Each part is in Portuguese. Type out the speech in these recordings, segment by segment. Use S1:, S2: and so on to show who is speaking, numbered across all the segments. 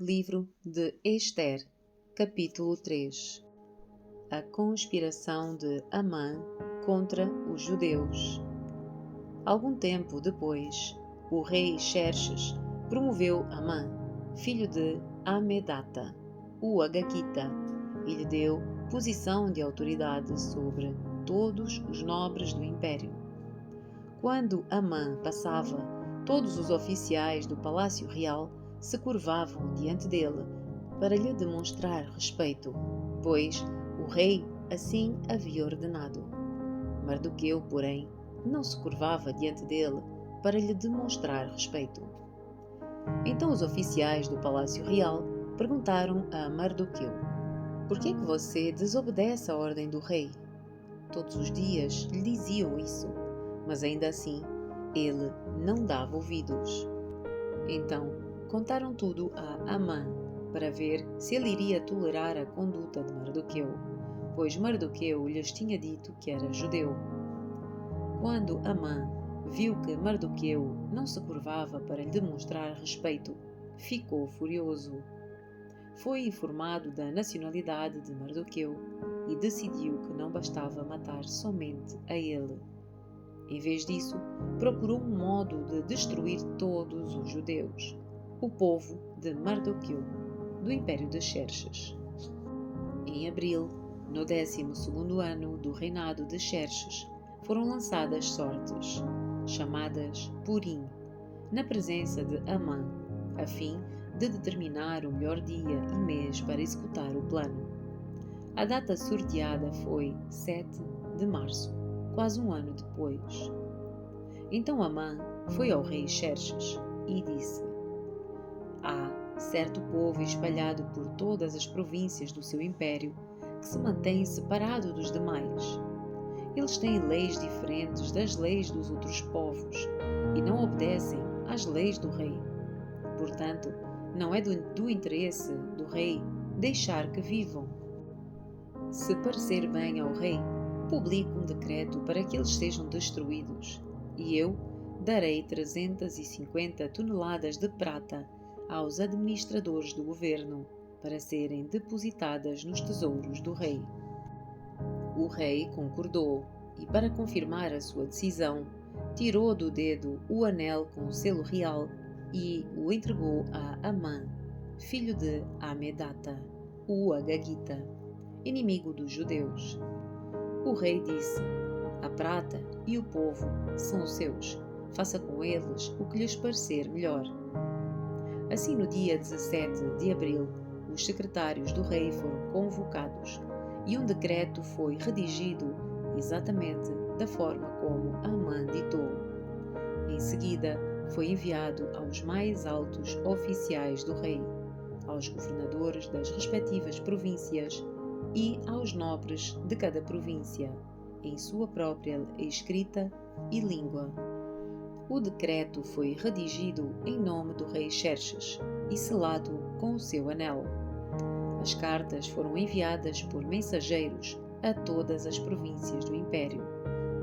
S1: Livro de Ester, capítulo 3. A conspiração de Amã contra os judeus. Algum tempo depois, o rei Xerxes promoveu Amã, filho de Amedata, o Agagita, e lhe deu posição de autoridade sobre todos os nobres do império. Quando Amã passava, todos os oficiais do palácio real se curvavam diante dele para lhe demonstrar respeito, pois o rei assim havia ordenado. Mardoqueu, porém, não se curvava diante dele para lhe demonstrar respeito. Então os oficiais do palácio real perguntaram a Mardoqueu: "Por que é que você desobedece à ordem do rei?" Todos os dias lhe diziam isso, mas ainda assim ele não dava ouvidos. Então contaram tudo a Amã para ver se ele iria tolerar a conduta de Mardoqueu, pois Mardoqueu lhes tinha dito que era judeu. Quando Amã viu que Mardoqueu não se curvava para lhe demonstrar respeito, ficou furioso. Foi informado da nacionalidade de Mardoqueu e decidiu que não bastava matar somente a ele. Em vez disso, procurou um modo de destruir todos os judeus, o povo de Mardoqueu, do império de Xerxes. Em abril, no 12º ano do reinado de Xerxes, foram lançadas sortes, chamadas Purim, na presença de Amã, a fim de determinar o melhor dia e mês para executar o plano. A data sorteada foi 7 de março, quase um ano depois. Então Amã foi ao rei Xerxes e disse: "Há certo povo espalhado por todas as províncias do seu império que se mantém separado dos demais. Eles têm leis diferentes das leis dos outros povos e não obedecem às leis do rei. Portanto, não é do interesse do rei deixar que vivam. Se parecer bem ao rei, publique um decreto para que eles sejam destruídos, e eu darei 350 toneladas de prata aos administradores do governo para serem depositadas nos tesouros do rei." O rei concordou e, para confirmar a sua decisão, tirou do dedo o anel com o selo real e o entregou a Amã, filho de Amedata, o Agagita, inimigo dos judeus. O rei disse: "A prata e o povo são seus. Faça com eles o que lhes parecer melhor." Assim, no dia 17 de abril, os secretários do rei foram convocados e um decreto foi redigido exatamente da forma como Amã ditou. Em seguida, foi enviado aos mais altos oficiais do rei, aos governadores das respectivas províncias e aos nobres de cada província, em sua própria escrita e língua. O decreto foi redigido em nome do rei Xerxes e selado com o seu anel. As cartas foram enviadas por mensageiros a todas as províncias do império,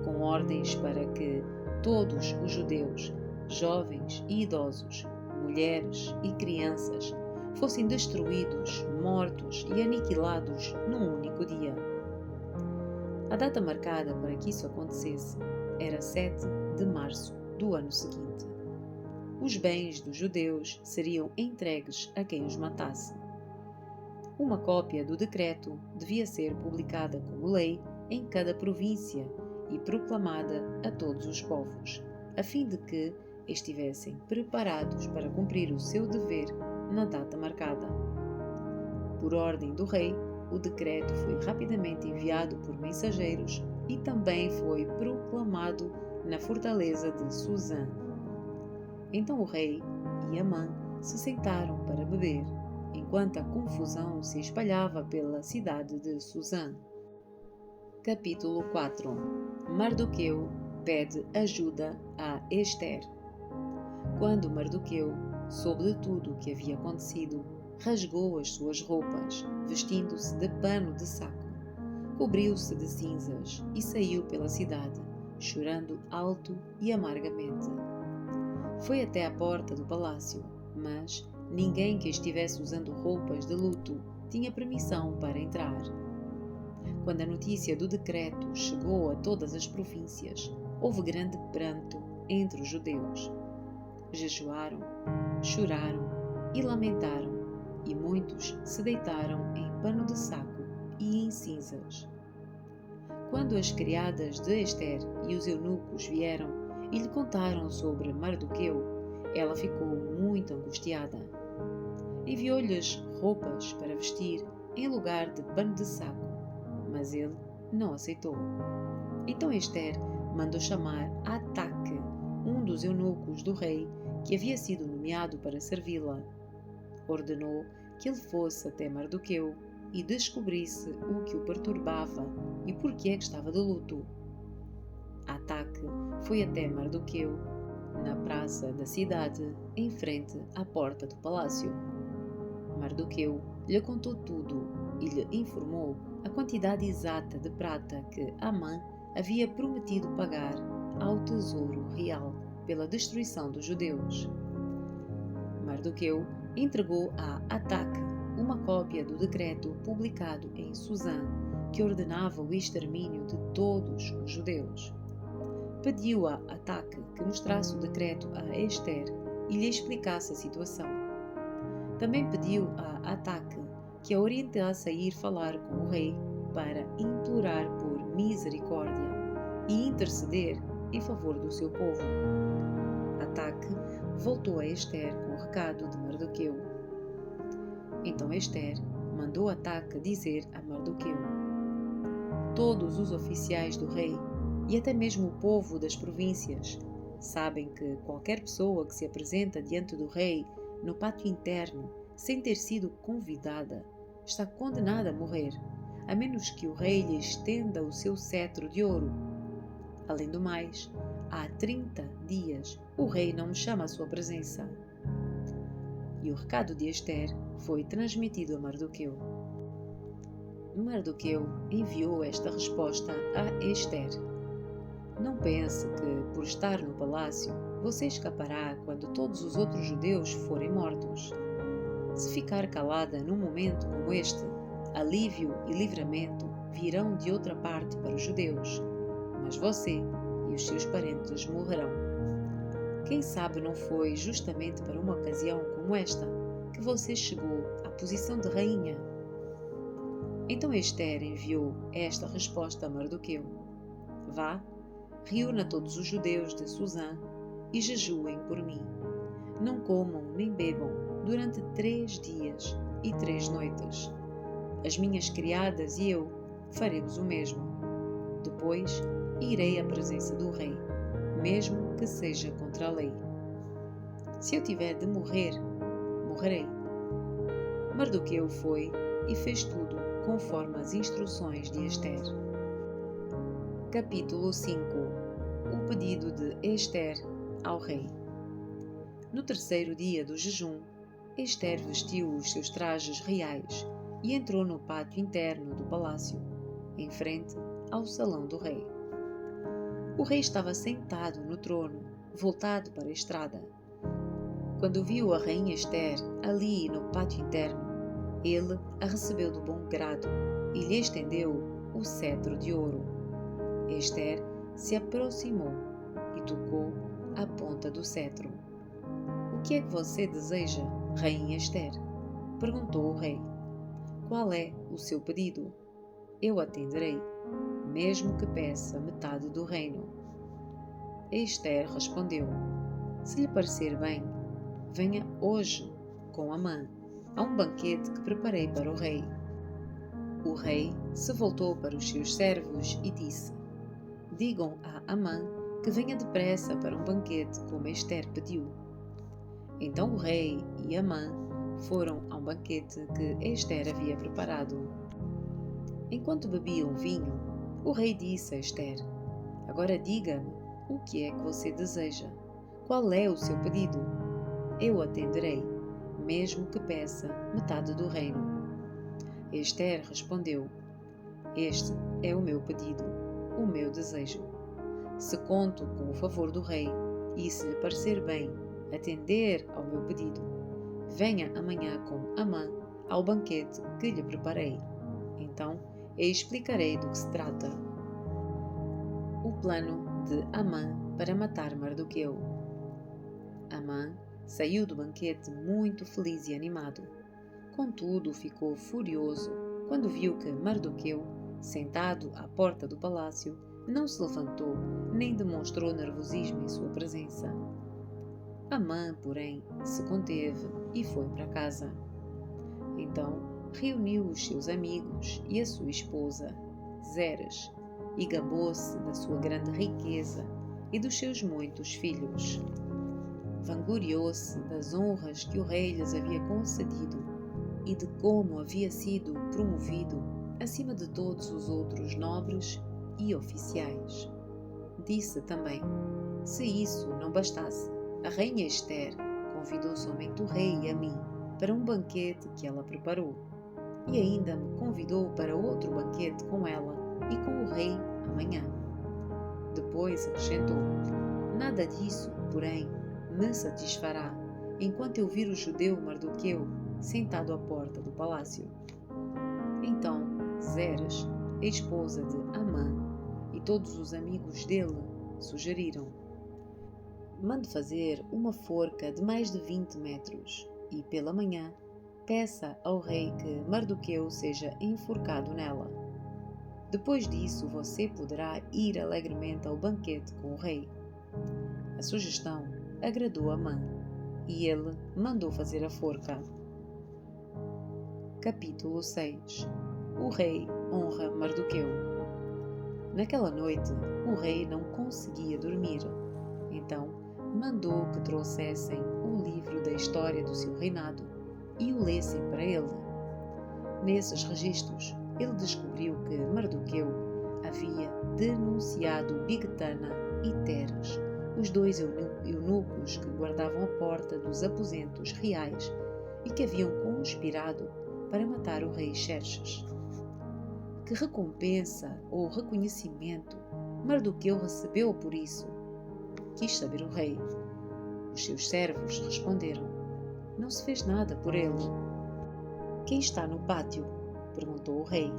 S1: com ordens para que todos os judeus, jovens e idosos, mulheres e crianças, fossem destruídos, mortos e aniquilados num único dia. A data marcada para que isso acontecesse era 7 de março do ano seguinte. Os bens dos judeus seriam entregues a quem os matasse. Uma cópia do decreto devia ser publicada como lei em cada província e proclamada a todos os povos, a fim de que estivessem preparados para cumprir o seu dever na data marcada. Por ordem do rei, o decreto foi rapidamente enviado por mensageiros e também foi proclamado na fortaleza de Suzã. Então o rei e Amã se sentaram para beber, enquanto a confusão se espalhava pela cidade de Suzã. Capítulo 4. Mardoqueu pede ajuda a Ester. Quando Mardoqueu soube de tudo o que havia acontecido, rasgou as suas roupas, vestindo-se de pano de saco, cobriu-se de cinzas e saiu pela cidade, chorando alto e amargamente. Foi até à porta do palácio, mas Ninguém que estivesse usando roupas de luto tinha permissão para entrar. Quando a notícia do decreto chegou a todas as províncias, houve grande pranto entre os judeus. Jejuaram, choraram e lamentaram, e muitos se deitaram em pano de saco e em cinzas. Quando as criadas de Ester e os eunucos vieram e lhe contaram sobre Mardoqueu, ela ficou muito angustiada. Enviou-lhes roupas para vestir em lugar de pano de saco, mas ele não aceitou. Então Ester mandou chamar Ataque, um dos eunucos do rei, que havia sido nomeado para servi-la. Ordenou que ele fosse até Mardoqueu e descobrisse o que o perturbava e por que é que estava de luto. Ataque foi até Mardoqueu, na praça da cidade, em frente à porta do palácio. Mardoqueu lhe contou tudo e lhe informou a quantidade exata de prata que Amã havia prometido pagar ao tesouro real pela destruição dos judeus. Mardoqueu entregou a Ataque uma cópia do decreto publicado em Susã, que ordenava o extermínio de todos os judeus. Pediu a Ataque que mostrasse o decreto a Ester e lhe explicasse a situação. Também pediu a Ataque que a orientasse a ir falar com o rei para implorar por misericórdia e interceder em favor do seu povo. Ataque voltou a Ester com o recado de Mardoqueu. Então Ester mandou Ataque dizer a Mardoqueu: todos os oficiais do rei e até mesmo o povo das províncias sabem que qualquer pessoa que se apresenta diante do rei no pátio interno sem ter sido convidada está condenada a morrer, a menos que o rei lhe estenda o seu cetro de ouro. Além do mais, há 30 dias o rei não me chama à sua presença. E o recado de Ester foi transmitido a Mardoqueu. Mardoqueu enviou esta resposta a Ester: não pense que, por estar no palácio, você escapará quando todos os outros judeus forem mortos. Se ficar calada num momento como este, alívio e livramento virão de outra parte para os judeus, mas você e os seus parentes morrerão. Quem sabe não foi justamente para uma ocasião como esta que você chegou à posição de rainha? Então Ester enviou esta resposta a Mardoqueu: vá, reúna todos os judeus de Susã e jejuem por mim. Não comam nem bebam durante 3 dias e 3 noites. As minhas criadas e eu faremos o mesmo. Depois irei à presença do rei, mesmo que seja contra a lei. Se eu tiver de morrer, morrerei. Mardoqueu foi e fez tudo conforme as instruções de Ester. Capítulo 5. O pedido de Ester ao rei. No 3º dia do jejum, Ester vestiu os seus trajes reais e entrou no pátio interno do palácio, em frente ao salão do rei. O rei estava sentado no trono, voltado para a estrada. Quando viu a rainha Ester ali no pátio interno, ele a recebeu de bom grado e lhe estendeu o cetro de ouro. Ester se aproximou e tocou a ponta do cetro. O que é que você deseja, rainha Ester? Perguntou o rei. Qual é o seu pedido? Eu atenderei, mesmo que peça metade do reino. Ester respondeu: se lhe parecer bem, venha hoje com Amã a um banquete que preparei para o rei. O rei se voltou para os seus servos e disse: digam a Amã que venha depressa para um banquete como Ester pediu. Então o rei e Amã foram a um banquete que Ester havia preparado. Enquanto bebiam vinho, o rei disse a Ester: agora diga-me o que é que você deseja. Qual é o seu pedido? Eu atenderei, mesmo que peça metade do reino. Ester respondeu: este é o meu pedido, o meu desejo. Se conto com o favor do rei e se lhe parecer bem atender ao meu pedido, venha amanhã com Amã ao banquete que lhe preparei. Então eu explicarei do que se trata. O plano de Amã para matar Mardoqueu. Amã saiu do banquete muito feliz e animado. Contudo, ficou furioso quando viu que Mardoqueu, sentado à porta do palácio, não se levantou nem demonstrou nervosismo em sua presença. Amã, porém, se conteve e foi para casa. Então reuniu os seus amigos e a sua esposa, Zeres, e gabou-se da sua grande riqueza e dos seus muitos filhos. Vangloriou-se das honras que o rei lhes havia concedido e de como havia sido promovido acima de todos os outros nobres e oficiais. Disse também: se isso não bastasse, a rainha Ester convidou somente o rei e a mim para um banquete que ela preparou, e ainda me convidou para outro banquete com ela e com o rei amanhã. Depois acrescentou: nada disso, porém, me satisfará enquanto eu vir o judeu Mardoqueu sentado à porta do palácio. Então Zeres, a esposa de Amã, e todos os amigos dele sugeriram: mande fazer uma forca de mais de 20 metros e, pela manhã, peça ao rei que Mardoqueu seja enforcado nela. Depois disso, você poderá ir alegremente ao banquete com o rei. A sugestão agradou Amã e ele mandou fazer a forca. Capítulo 6. O rei honra Mardoqueu. Naquela noite, o rei não conseguia dormir. Então, mandou que trouxessem o livro da história do seu reinado e o lessem para ele. Nesses registros, ele descobriu que Mardoqueu havia denunciado Bigtana e Teres, os dois eunucos que guardavam a porta dos aposentos reais e que haviam conspirado para matar o rei Xerxes. Que recompensa ou reconhecimento Mardoqueu recebeu por isso? Quis saber o rei. Os seus servos responderam: não se fez nada por ele. Quem está no pátio? Perguntou o rei.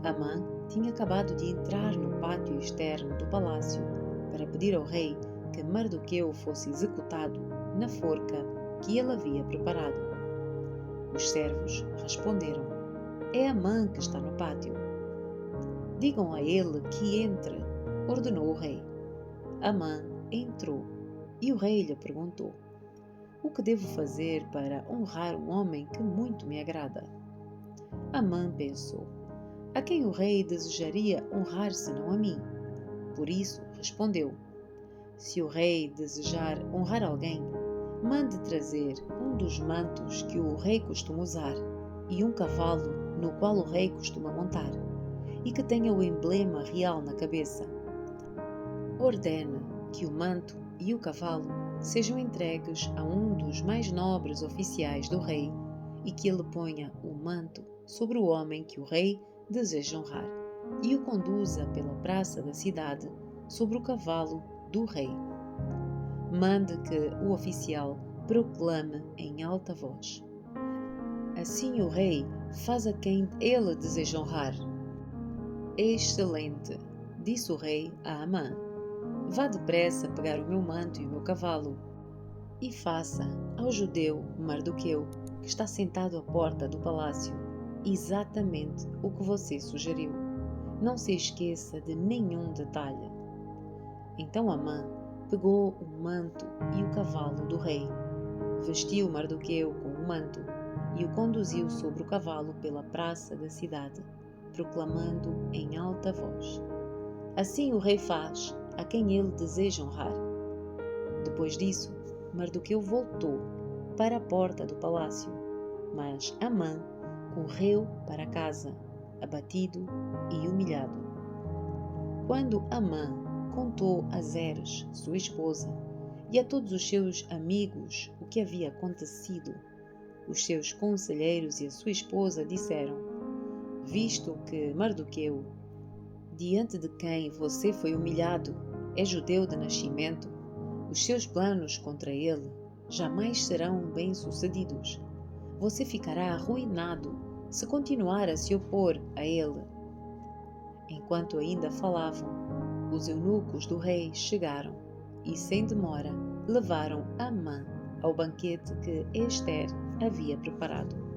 S1: Amã tinha acabado de entrar no pátio externo do palácio para pedir ao rei que Mardoqueu fosse executado na forca que ele havia preparado. Os servos responderam: é Amã que está no pátio. Digam a ele que entre, ordenou o rei. Amã entrou e o rei lhe perguntou: o que devo fazer para honrar um homem que muito me agrada? Amã pensou: a quem o rei desejaria honrar senão a mim? Por isso respondeu: se o rei desejar honrar alguém, mande trazer um dos mantos que o rei costuma usar e um cavalo no qual o rei costuma montar e que tenha o emblema real na cabeça. Ordene que o manto e o cavalo sejam entregues a um dos mais nobres oficiais do rei e que ele ponha o manto sobre o homem que o rei deseja honrar e o conduza pela praça da cidade sobre o cavalo do rei. Mande que o oficial proclame em alta voz: assim o rei faz a quem ele deseja honrar. Excelente, disse o rei a Amã. Vá depressa pegar o meu manto e o meu cavalo e faça ao judeu Mardoqueu, que está sentado à porta do palácio, exatamente o que você sugeriu. Não se esqueça de nenhum detalhe. Então Amã pegou o manto e o cavalo do rei, vestiu Mardoqueu com o manto e o conduziu sobre o cavalo pela praça da cidade, proclamando em alta voz: assim o rei faz a quem ele deseja honrar. Depois disso, Mardoqueu voltou para a porta do palácio, mas Amã correu para casa, abatido e humilhado. Quando Amã contou a Zeres, sua esposa, e a todos os seus amigos o que havia acontecido, os seus conselheiros e a sua esposa disseram: visto que Mardoqueu, diante de quem você foi humilhado, é judeu de nascimento, os seus planos contra ele jamais serão bem-sucedidos. Você ficará arruinado se continuar a se opor a ele. Enquanto ainda falavam, os eunucos do rei chegaram e, sem demora, levaram Amã ao banquete que Ester havia preparado.